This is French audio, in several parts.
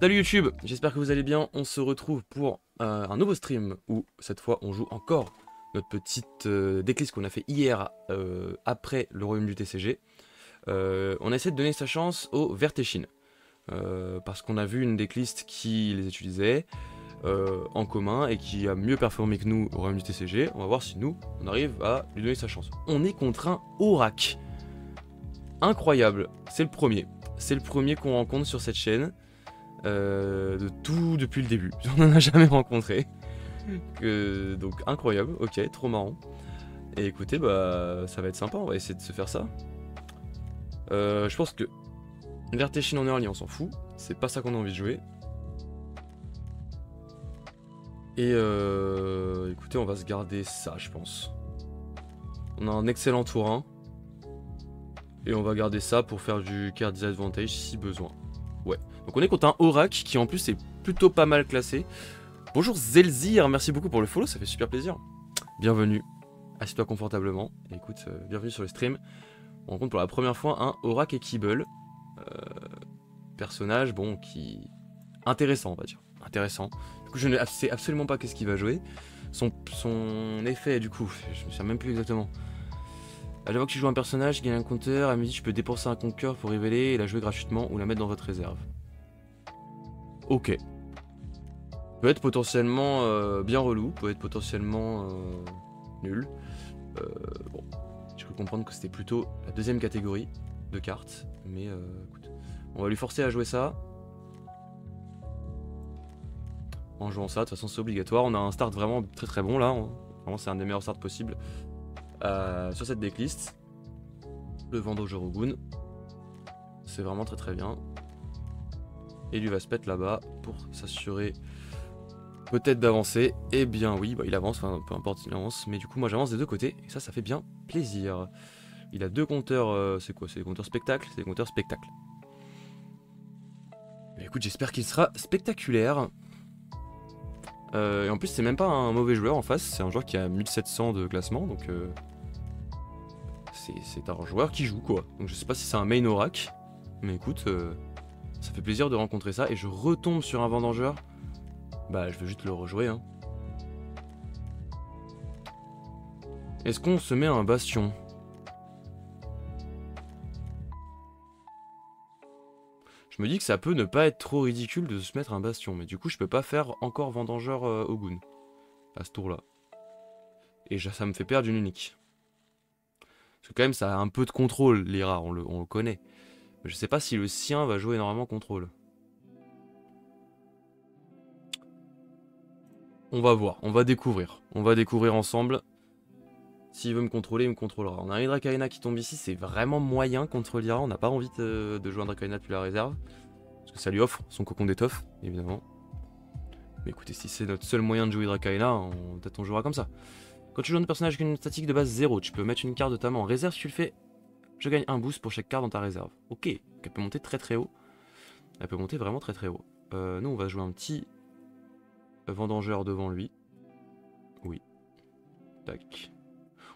Salut YouTube, j'espère que vous allez bien. On se retrouve pour un nouveau stream où cette fois on joue encore notre petite déclisse qu'on a fait hier après le royaume du TCG. On essaie de donner sa chance aux Vertéchines parce qu'on a vu une décliste qui les utilisait en commun et qui a mieux performé que nous au royaume du TCG. On va voir si nous on arrive à lui donner sa chance. On est contre un Aurak. Incroyable, c'est le premier qu'on rencontre sur cette chaîne. De tout depuis le début. On n'en a jamais rencontré. Donc incroyable, ok, trop marrant. Et écoutez, bah ça va être sympa, on va essayer de se faire ça. Je pense que Vertéchine en early, on s'en fout. C'est pas ça qu'on a envie de jouer. Et écoutez, on va se garder ça, je pense. On a un excellent tour 1. Et on va garder ça pour faire du card disadvantage si besoin. Ouais. Donc on est contre un Aurak qui en plus est plutôt pas mal classé. Bonjour Zelzir, merci beaucoup pour le follow, ça fait super plaisir. Bienvenue, assieds-toi confortablement. Et écoute, bienvenue sur le stream. On rencontre pour la première fois un Aurak et Kibble. Personnage, bon, qui... intéressant, on va dire. Intéressant. Du coup, je ne sais absolument pas qu'est-ce qu'il va jouer. Son effet, du coup, je me souviens même plus exactement. À chaque fois que tu joues un personnage, il gagne un compteur, à midi tu peux dépenser un compteur pour révéler et la jouer gratuitement ou la mettre dans votre réserve. Ok. Peut être potentiellement bien relou, peut être potentiellement nul. Bon, j'ai cru comprendre que c'était plutôt la deuxième catégorie de cartes, mais écoute, on va lui forcer à jouer ça. En jouant ça, de toute façon c'est obligatoire. On a un start vraiment très très bon là, vraiment c'est un des meilleurs starts possibles sur cette decklist. Le Vendaugeur Ogun, c'est vraiment très très bien. Et lui va se mettre là-bas pour s'assurer peut-être d'avancer. Eh bien oui, bah, il avance, enfin peu importe il avance, mais du coup moi j'avance des deux côtés, et ça fait bien plaisir. Il a deux compteurs, c'est quoi? C'est des compteurs spectacle? C'est des compteurs spectacle. Mais écoute, j'espère qu'il sera spectaculaire. Et en plus c'est même pas un mauvais joueur en face, c'est un joueur qui a 1700 de classement, donc c'est un joueur qui joue quoi. Donc je sais pas si c'est un main Aurak, mais écoute, ça fait plaisir de rencontrer ça, et je retombe sur un Vendangeur. Bah je veux juste le rejouer hein. Est-ce qu'on se met un bastion? Je me dis que ça peut ne pas être trop ridicule de se mettre un bastion, mais du coup je peux pas faire encore Vendangeur Ogun à ce tour là. Et ça me fait perdre une unique. Parce que quand même ça a un peu de contrôle, Lyra, on le connaît. Mais je sais pas si le sien va jouer énormément contrôle. On va voir, on va découvrir. On va découvrir ensemble. S'il veut me contrôler, il me contrôlera. On a un Hydracarina qui tombe ici, c'est vraiment moyen contre Lyra. On n'a pas envie de jouer un Hydracarina depuis la réserve. Parce que ça lui offre son cocon d'étoffe, évidemment. Mais écoutez, si c'est notre seul moyen de jouer Hydracarina, peut-être on jouera comme ça. Quand tu joues un personnage avec une statique de base 0, tu peux mettre une carte de ta main en réserve. Si tu le fais, je gagne un boost pour chaque carte dans ta réserve. Ok, elle peut monter très très haut. Elle peut monter vraiment très très haut. Nous, on va jouer un petit Vendangeur devant lui. Oui. Tac.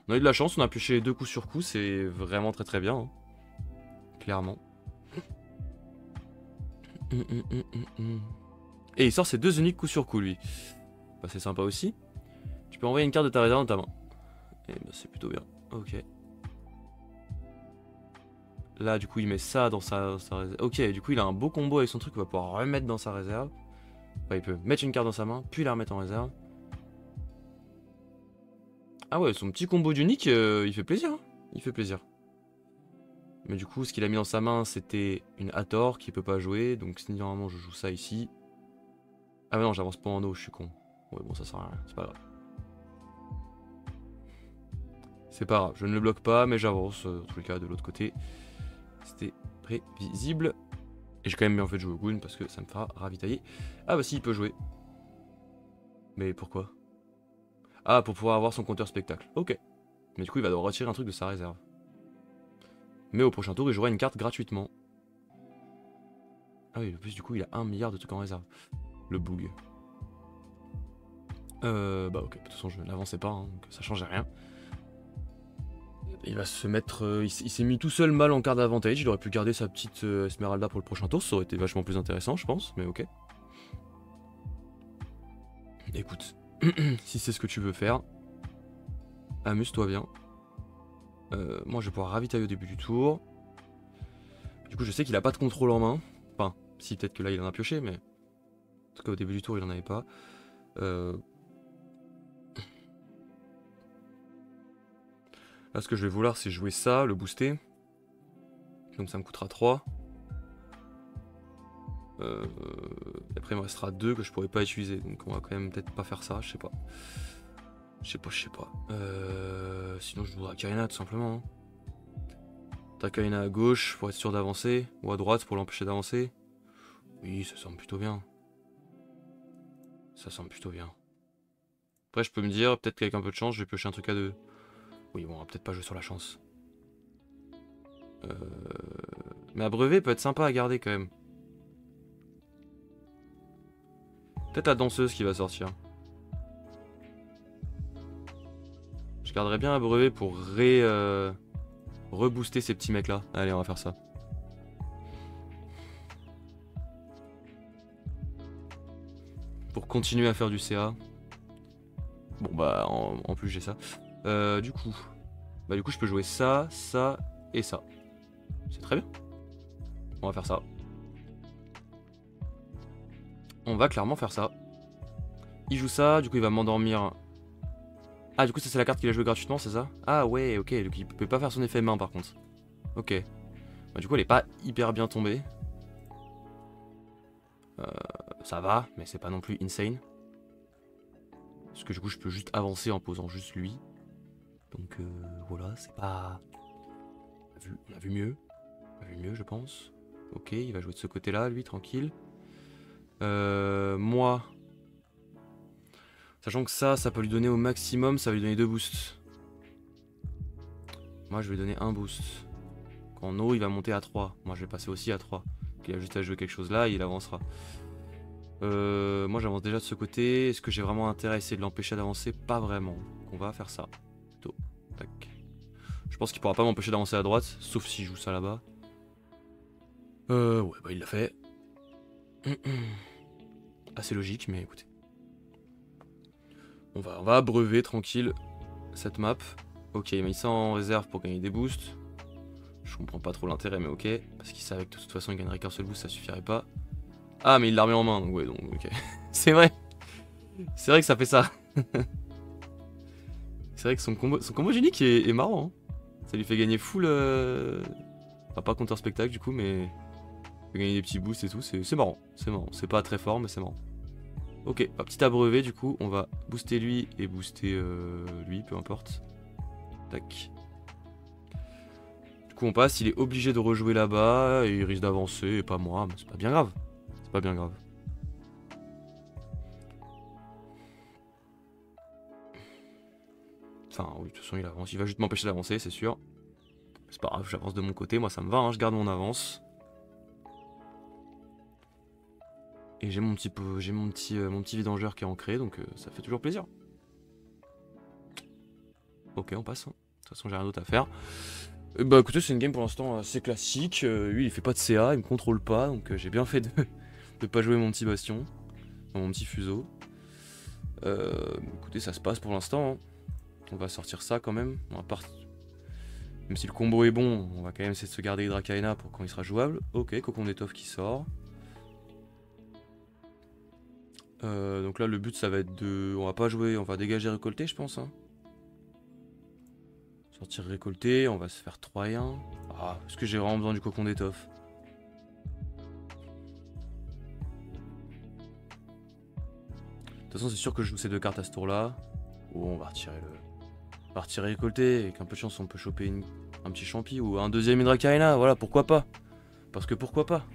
On a eu de la chance, on a pioché les deux coups sur coup, c'est vraiment très très bien. Hein. Clairement. Et il sort ses deux uniques coups sur coup, lui. Bah, c'est sympa aussi. Tu peux envoyer une carte de ta réserve dans ta main. Et bah, c'est plutôt bien. Ok. Là, du coup, il met ça dans sa réserve. Ok, du coup, il a un beau combo avec son truc qu'il va pouvoir remettre dans sa réserve. Enfin, il peut mettre une carte dans sa main, puis la remettre en réserve. Ah ouais, son petit combo d'unique, il fait plaisir. Hein. Il fait plaisir. Mais du coup, ce qu'il a mis dans sa main, c'était une Hathor qui peut pas jouer. Donc, si normalement je joue ça ici. Ah, mais non, j'avance pas en eau, je suis con. Ouais, bon, ça sert à rien, c'est pas grave. C'est pas grave, je ne le bloque pas, mais j'avance, en tout cas, de l'autre côté. C'était prévisible. Et j'ai quand même bien fait de jouer au Goon parce que ça me fera ravitailler. Ah, bah si, il peut jouer. Mais pourquoi? Ah, pour pouvoir avoir son compteur spectacle. Ok. Mais du coup, il va devoir retirer un truc de sa réserve. Mais au prochain tour, il jouera une carte gratuitement. Ah oui, en plus, du coup, il a 1 milliard de trucs en réserve. Le boug. Bah ok, de toute façon, je n'avançais pas, hein, donc ça changeait rien. Il va se mettre... il s'est mis tout seul mal en card advantage. Il aurait pu garder sa petite Esmeralda pour le prochain tour. Ça aurait été vachement plus intéressant, je pense. Mais ok. Écoute, si c'est ce que tu veux faire, amuse-toi bien. Moi, je vais pouvoir ravitailler au début du tour. Du coup, je sais qu'il a pas de contrôle en main. Enfin, si, peut-être que là, il en a pioché, mais... En tout cas, au début du tour, il en avait pas. Là, ce que je vais vouloir, c'est jouer ça, le booster. Donc ça me coûtera 3. Après, il me restera 2 que je pourrais pas utiliser. Donc on va quand même peut-être pas faire ça, je sais pas. Je sais pas. Sinon, je joue Dracaena tout simplement. Hein. Dracaena à gauche pour être sûr d'avancer. Ou à droite pour l'empêcher d'avancer. Oui, ça semble plutôt bien. Ça semble plutôt bien. Après, je peux me dire, peut-être qu'avec un peu de chance, je vais piocher un truc à 2. Oui, bon, on va peut-être pas jouer sur la chance. Mais abreuver peut être sympa à garder quand même. Peut-être la danseuse qui va sortir. Je garderais bien abreuver pour rebooster ces petits mecs là. Allez, on va faire ça. Pour continuer à faire du CA. Bon bah en plus j'ai ça. Du coup je peux jouer ça, ça et ça. C'est très bien. On va faire ça. On va clairement faire ça. Il joue ça, du coup il va m'endormir. Ah du coup ça c'est la carte qu'il a joué gratuitement, c'est ça? Ah ouais, ok, donc il peut pas faire son effet main par contre. Ok. Bah, du coup elle est pas hyper bien tombée. Ça va, mais c'est pas non plus insane. Parce que du coup je peux juste avancer en posant juste lui. Donc voilà, c'est pas... On a vu mieux. On a vu mieux je pense. Ok, il va jouer de ce côté là, lui, tranquille. Moi... Sachant que ça peut lui donner au maximum, ça va lui donner 2 boosts. Moi je vais lui donner un boost. En haut il va monter à 3. Moi je vais passer aussi à 3. Il a juste à jouer quelque chose là et il avancera. Moi j'avance déjà de ce côté. Est-ce que j'ai vraiment intérêt à essayer de l'empêcher d'avancer? Pas vraiment. Donc on va faire ça. Plutôt. Tac. Je pense qu'il pourra pas m'empêcher d'avancer à droite. Sauf s'il joue ça là-bas. Ouais bah il l'a fait. Assez logique mais écoutez. On va abreuver tranquille cette map. Ok, il met ça en réserve pour gagner des boosts. Je comprends pas trop l'intérêt, mais ok. Parce qu'il savait que de toute façon il gagnerait qu'un seul boost, ça suffirait pas. Ah, mais il l'a remis en main, donc ouais, donc ok. C'est vrai. C'est vrai que ça fait ça. C'est vrai que son combo génique est marrant. Hein. Ça lui fait gagner full... Enfin, pas counter spectacle du coup, mais... Il fait gagner des petits boosts et tout, c'est marrant. C'est marrant. C'est pas très fort, mais c'est marrant. Ok, bah, petit abreuvé du coup, on va booster lui et booster lui, peu importe. Tac. Du coup on passe, il est obligé de rejouer là-bas, et il risque d'avancer, et pas moi, mais c'est pas bien grave. C'est pas bien grave. Enfin oui, de toute façon il avance, il va juste m'empêcher d'avancer, c'est sûr. C'est pas grave, j'avance de mon côté, moi ça me va, hein, je garde mon avance. Et j'ai mon petit vidangeur qui est ancré, donc ça fait toujours plaisir. Ok, on passe. Hein. De toute façon, j'ai rien d'autre à faire. Et bah écoutez, c'est une game pour l'instant assez classique. Lui, il fait pas de CA, il me contrôle pas, donc j'ai bien fait de pas jouer mon petit bastion, mon petit fuseau. Écoutez, ça se passe pour l'instant. Hein. On va sortir ça quand même. On va Même si le combo est bon, on va quand même essayer de se garder Dracaena pour quand il sera jouable. Ok, Cocon d'étoffe qui sort. Donc là le but ça va être de... On va pas jouer, on va dégager récolter je pense. Hein. Sortir récolter, on va se faire 3 et 1. Ah, est-ce que j'ai vraiment besoin du cocon d'étoffe? De toute façon c'est sûr que je joue ces 2 cartes à ce tour là. Oh, on va retirer On va retirer récolter, avec un peu de chance on peut choper un petit champi ou un deuxième Hydracarina, voilà, pourquoi pas. Parce que pourquoi pas.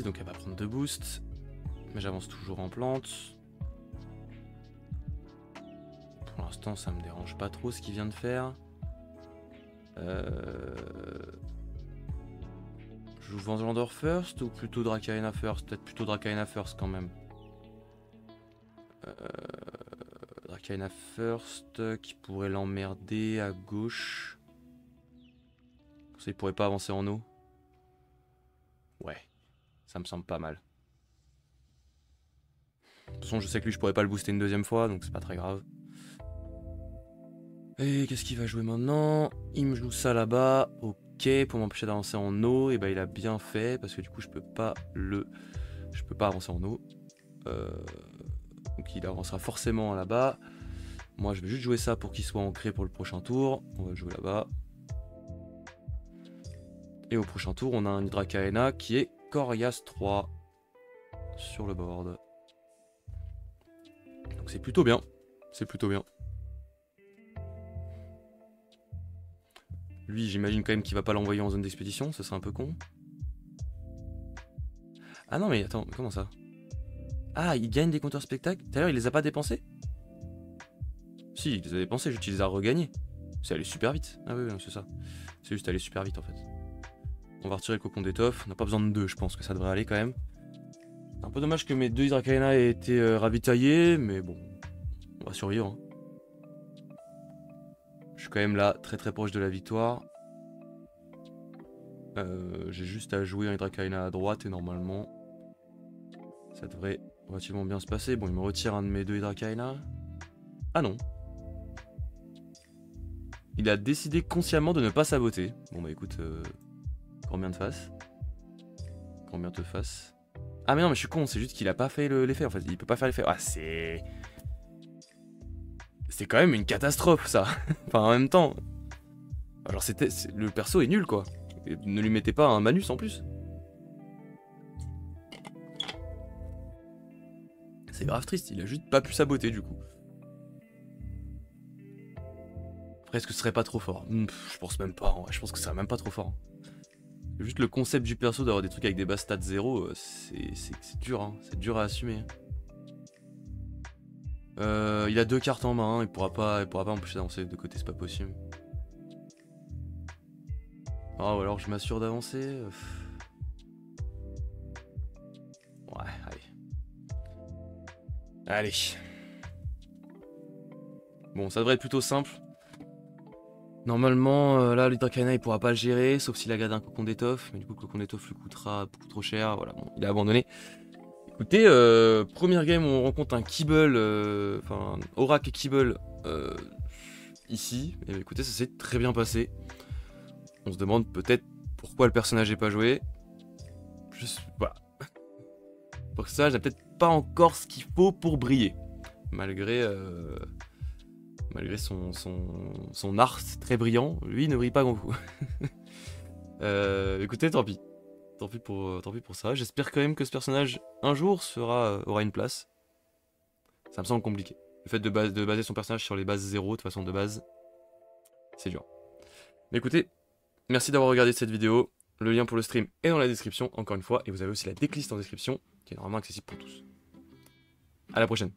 Donc elle va prendre 2 boosts. Mais j'avance toujours en plante. Pour l'instant ça me dérange pas trop ce qu'il vient de faire. Je joue Vengelander first ou plutôt Dracaena first? Peut-être plutôt Dracaena first quand même. Arcana First qui pourrait l'emmerder à gauche. Comme ça, il pourrait pas avancer en eau. Ouais, ça me semble pas mal. De toute façon, je sais que lui, je pourrais pas le booster une deuxième fois, donc c'est pas très grave. Et qu'est-ce qu'il va jouer maintenant? Il me joue ça là-bas. Ok, pour m'empêcher d'avancer en eau. Et bah, il a bien fait, parce que du coup, je peux pas avancer en eau. Donc il avancera forcément là-bas. Moi, je vais juste jouer ça pour qu'il soit ancré pour le prochain tour. On va le jouer là-bas. Et au prochain tour, on a un Hydra Kaena qui est Corias 3 sur le board. Donc c'est plutôt bien. C'est plutôt bien. Lui, j'imagine quand même qu'il va pas l'envoyer en zone d'expédition. Ce serait un peu con. Ah non, mais attends, comment ça? Ah, il gagne des compteurs spectacles? Tout à l'heure, il les a pas dépensés? Si, il les a dépensés, juste il les a regagnés. C'est allé super vite. Ah oui, c'est ça. C'est juste allé super vite en fait. On va retirer le cocon d'étoffe. On n'a pas besoin de deux, je pense que ça devrait aller quand même. C'est un peu dommage que mes deux Hydra Kaena aient été ravitaillés, mais bon, on va survivre. Hein. Je suis quand même là, très très proche de la victoire. J'ai juste à jouer un Hydra Kaena à droite et normalement, ça devrait relativement bien se passer. Bon, il me retire un de mes deux Hydra Kaena. Ah non. Il a décidé consciemment de ne pas saboter. Bon bah écoute, combien de face? Combien te fasse? Ah mais non mais je suis con, c'est juste qu'il a pas fait l'effet en fait, il peut pas faire l'effet. Ah c'est quand même une catastrophe ça. Enfin en même temps. Alors le perso est nul quoi. Et ne lui mettez pas un manus en plus. C'est grave triste, il a juste pas pu saboter du coup. Après est-ce que ce serait pas trop fort? Je pense même pas, je pense que ce serait même pas trop fort. Juste le concept du perso d'avoir des trucs avec des bases stats 0, c'est dur, hein. C'est dur à assumer. Il a deux cartes en main, il pourra pas m'empêcher d'avancer de côté, c'est pas possible. Ah, ou alors je m'assure d'avancer. Ouais, allez. Allez. Bon, ça devrait être plutôt simple. Normalement, là, l'Hydra Kaena il pourra pas le gérer, sauf s'il a gardé un cocon d'étoffe. Mais du coup, le cocon d'étoffe lui coûtera beaucoup trop cher. Voilà, bon, il a abandonné. Écoutez, première game où on rencontre un Kibble, enfin, Oracle Kibble ici. Et écoutez, ça s'est très bien passé. On se demande peut-être pourquoi le personnage n'est pas joué. Juste, voilà. Pour ça, j'ai peut-être pas encore ce qu'il faut pour briller. Malgré son art très brillant, lui ne brille pas grand coup. Écoutez, tant pis. Tant pis pour ça. J'espère quand même que ce personnage, un jour, aura une place. Ça me semble compliqué. Le fait de baser son personnage sur les bases 0, de façon de base, c'est dur. Mais écoutez, merci d'avoir regardé cette vidéo. Le lien pour le stream est dans la description, encore une fois. Et vous avez aussi la decklist en description, qui est normalement accessible pour tous. A la prochaine.